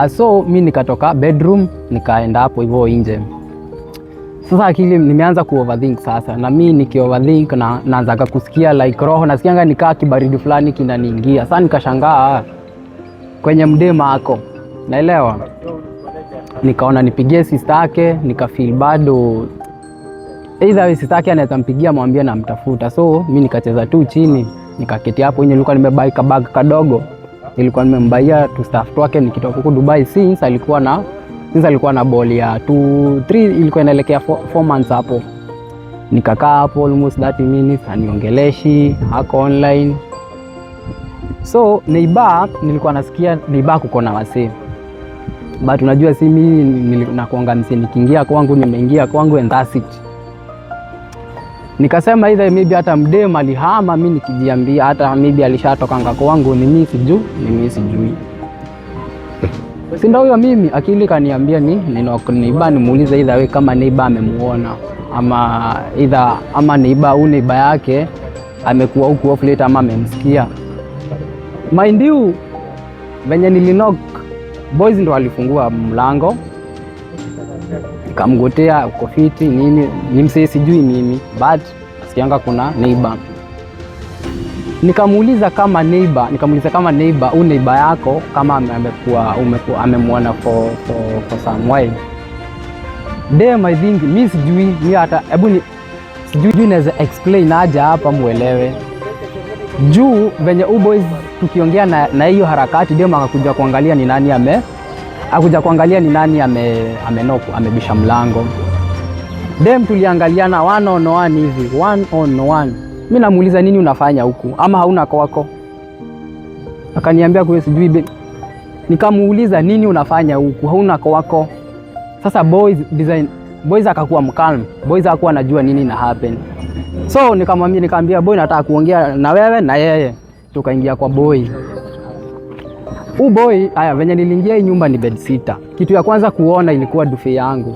So mi nikatoka bedroom nikaenda hapo hivyo nje. Sasa akili nimeanza overthink sasa, na mi overthink na naanza kusikia like roho nasikianga nikaa kibaridi fulani kinaniingia. Sasa nikashangaa kwenye mdema ako, naelewa. Nikaona nipigie sister yake, nikafeel bado either sister yake anaweza mpigia mwambie na mtafuta. So mi nikacheza tu chini, nikaketi hapo nje. Nilikuwa nimebuy kabag kadogo, nilikuwa nimembaia tu staff wake nikitoka huko Dubai, since alikuwa na ball ya 2-3 ilikuwa inaelekea 4 months hapo. Nikakaa hapo almost 30 minutes aniongeleshi, hako online. So neighbor, nilikuwa nasikia neighbor kuko na wasee, but unajua si mimi nakuanga msee, nikiingia kwangu nimeingia kwangu and that's it. Nikasema either maybe hata mdem alihama, mimi nikijiambia hata maybe alishatoka ngako wangu, ni mimi sijui. Si ndio huyo mimi, akili kaniambia neighbor nimuulize either wewe kama neighbor amemuona ama neighbor yake amekuwa huku off late ama amemsikia. Mind you, venye nilinok, boys ndo walifungua mlango. Nikamgotea uko fiti nini, ni msee sijui mimi, but nasikianga kuna neighbor. Nikamuuliza kama neighbor neighbor yako kama amemwona for some while. Damn, I think mimi sijui, mimi hata sijui naweza explain aje hapa muelewe. Juu venye boys tukiongea na hiyo harakati, dem akakuja kuangalia ni nani amebisha mlango. Dem tuliangaliana one on one. Mimi namuuliza nini unafanya huku, ama hauna kwako? Akaniambia kwa sijui. Nikamuuliza nini unafanya huku, hauna kwako? Sasa boys akakuwa mkalm, boys hakuwa anajua nini na happen. So nikamwambia boy, nataka kuongea na wewe na yeye. Tukaingia kwa boy. Boy, venye niliingia hii nyumba ni bedsitter. Kitu ya kwanza kuona ilikuwa dufe yangu.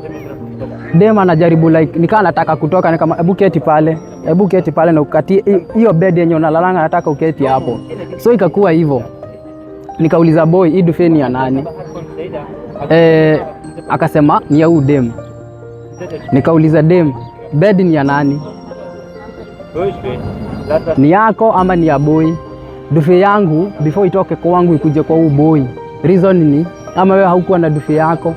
Dem anajaribu like nikaa nataka kutoka, nikama hebu keti pale na ukati hiyo bed yenye unalalanga, nataka uketi hapo. So ikakuwa hivyo. Nikauliza boy, hii dufe ni ya nani? Akasema ni ya huyu dem. Nikauliza dem, bed ni ya nani? Ni yako ama ni ya boy? Dufe yangu before itoke kwangu ikuje kwa huyu boy. Reason ni ama wewe haukuwa na dufe yako?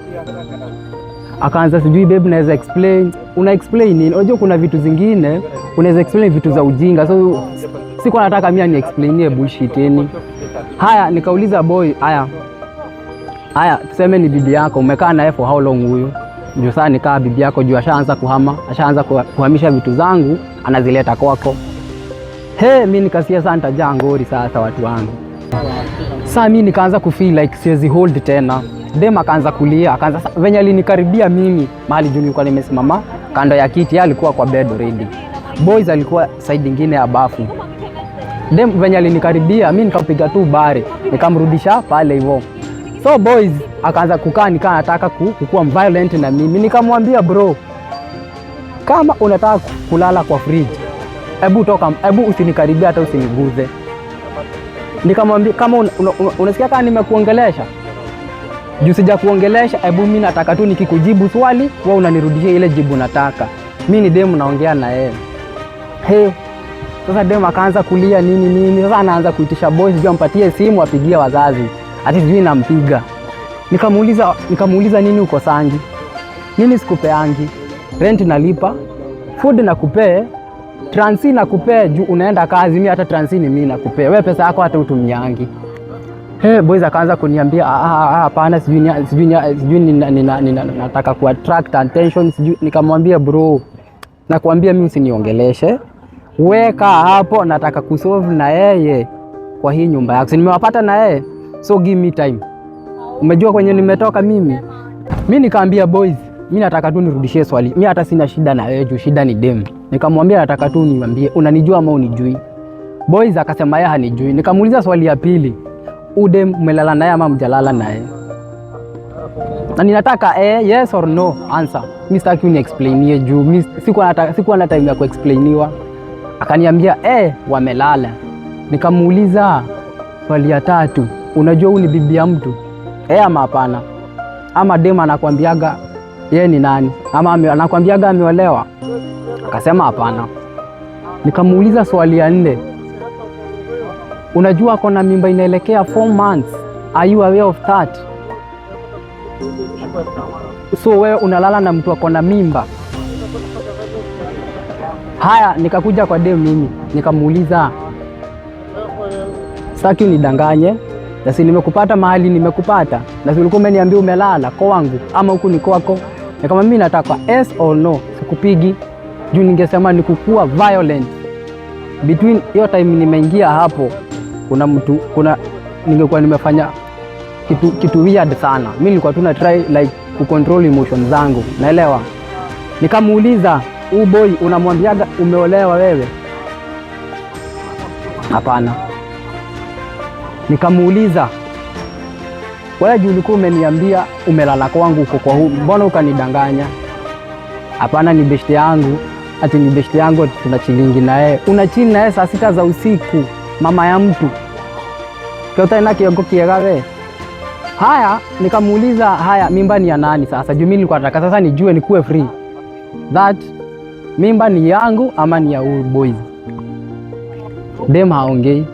Akaanza sijui babe, naweza explain. Una explain nini? Unajua kuna vitu zingine unaweza explain vitu za ujinga. So sikuwa nataka mimi ni explainie bullshit yani. Haya, nikauliza boy, haya tuseme ni bibi yako, umekaa naye for how long huyu? Ndio sasa nikaa bibi yako juu ashaanza kuhamisha vitu zangu anazileta kwako. Mimi nikasia sana nitajaa ngori sasa watu wangu. Sasa mimi nikaanza kufeel like siwezi hold tena. Dem akaanza kulia, venye alinikaribia mimi mahali juu nilikuwa nimesimama kando ya kiti, alikuwa kwa bed already. Boys alikuwa side nyingine ya bafu. Dem venye alinikaribia mimi nikapiga tu bare, nikamrudisha pale hivyo. So boys akaanza kukaa nataka kuwa violent na mimi. Nikamwambia bro, kama unataka kulala kwa fridge, hebu usinikaribia hata usiniguze. Nikamwambia kama unasikia kama nimekuongelesha, juu sija kuongelesha, hebu mimi nataka tu nikikujibu swali wewe unanirudishia ile jibu nataka. Mimi ni demu naongea na yeye. Sasa demu akaanza kulia nini. Sasa anaanza kuitisha boys juu ampatie simu apigie wazazi. Ati sijui nampiga. Nikamuuliza nini uko sangi? Nini sikupeangi? Rent nalipa, food nakupee, transi nakupee juu unaenda kazi, mimi hata transi ni mimi nakupea. Wewe pesa yako hata utumiangi. Boys akaanza kuniambia hapana, sijui nataka ku attract attention sijui. Nikamwambia bro, nakwambia mimi usiniongeleshe. Weka hapo, nataka kusolve na yeye kwa hii nyumba yako. Nimewapata na yeye. So give me time. Umejua kwenye nimetoka mimi. Mimi nikaambia boys, mimi nataka tu nirudishie swali. Mimi hata sina shida na wewe, shida ni dem. Nikamwambia nataka tu niambie unanijua ama unijui. Boys akasema yeye hanijui. Nikamuuliza swali ya pili. Udem umelala naye ama mjalala naye? Na ninataka yes or no answer. Mimi sitaki uniexplainie juu mimi sikuwa na time ya kuexplainiwa. Akaniambia wamelala. Nikamuuliza swali ya tatu, unajua huyu ni bibi ya mtu? ama hapana? Ama dem anakuambiaga yeye ni nani? Ama anakuambiaga ameolewa? Akasema hapana. Nikamuuliza swali ya 4, unajua kona mimba inaelekea 4 months, are you aware of that? So wewe unalala na mtu akona mimba? Haya, nikakuja kwa dem mimi, nikamuuliza, sitaki unidanganye, na si nimekupata mahali nimekupata, na si ulikuwa umeniambia umelala kwangu ama huku ni kwako? Kama mimi nataka yes or no, sikupigi. Juu ningesema ni kukua violent. Between hiyo time nimeingia hapo, ningekuwa nimefanya kitu weird sana. Mimi nilikuwa tuna try like kucontrol emotions zangu, naelewa. Nikamuuliza, boy unamwambiaga umeolewa wewe? Hapana. Nikamuuliza, wewe juu ulikuwa umeniambia umelala kwangu uko kwa huu, mbona ukanidanganya? Hapana, ni beshte yangu. Ati ni beshte yangu, tunachilingi na yeye. Unachini na yeye saa 6 za usiku, mama ya mtu. Kiota ina kiongo kiagawe. Haya, nikamuuliza, haya mimba ni ya nani sasa? Juu mimi nilikuwa nataka sasa nijue nikuwe free. That mimba ni yangu ama ni ya huyu boys? Dem haongei.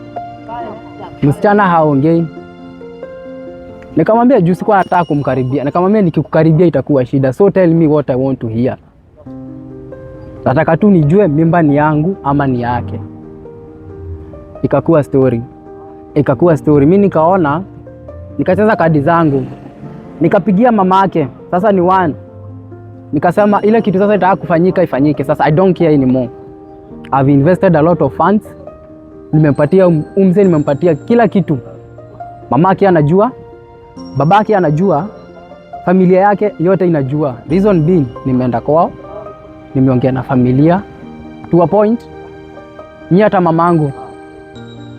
Msichana haongei. Nikamwambia juu sikuwa nataka kumkaribia. Nikamwambia nikikukaribia itakuwa shida. So tell me what I want to hear. Nataka tu nijue mimba ni yangu ama ni yake. Ikakuwa story. Mimi nikaona, nikacheza kadi zangu. Nikapigia mamake. Sasa ni 1. Nikasema ile kitu sasa itaka kufanyika ifanyike. Sasa I don't care anymore. I've invested a lot of funds. Nimempatia umze, nimempatia kila kitu. Mamake anajua, babake anajua, familia yake yote inajua. Reason being, nimeenda kwao, nimeongea na familia to a point. Ni hata mamangu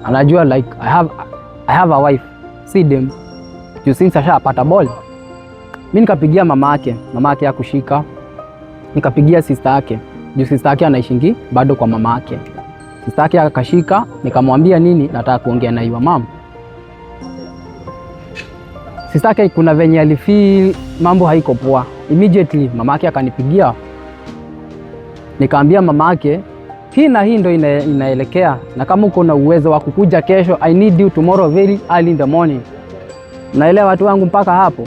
anajua like I have a wife. See them. You since ashapata ball. Mimi nikapigia mamake hakushika. Nikapigia sister yake. Juu sister yake anaishingi bado kwa mamake. Sister yake akashika, nikamwambia nini, nataka kuongea na your mom. Sister yake kuna venye alifeel mambo haiko poa. Immediately mamake akanipigia. Nikaambia mamake, hii na hii ndo inaelekea, na kama uko na uwezo wa kukuja kesho, I need you tomorrow very early in the morning. Naelewa watu wangu mpaka hapo.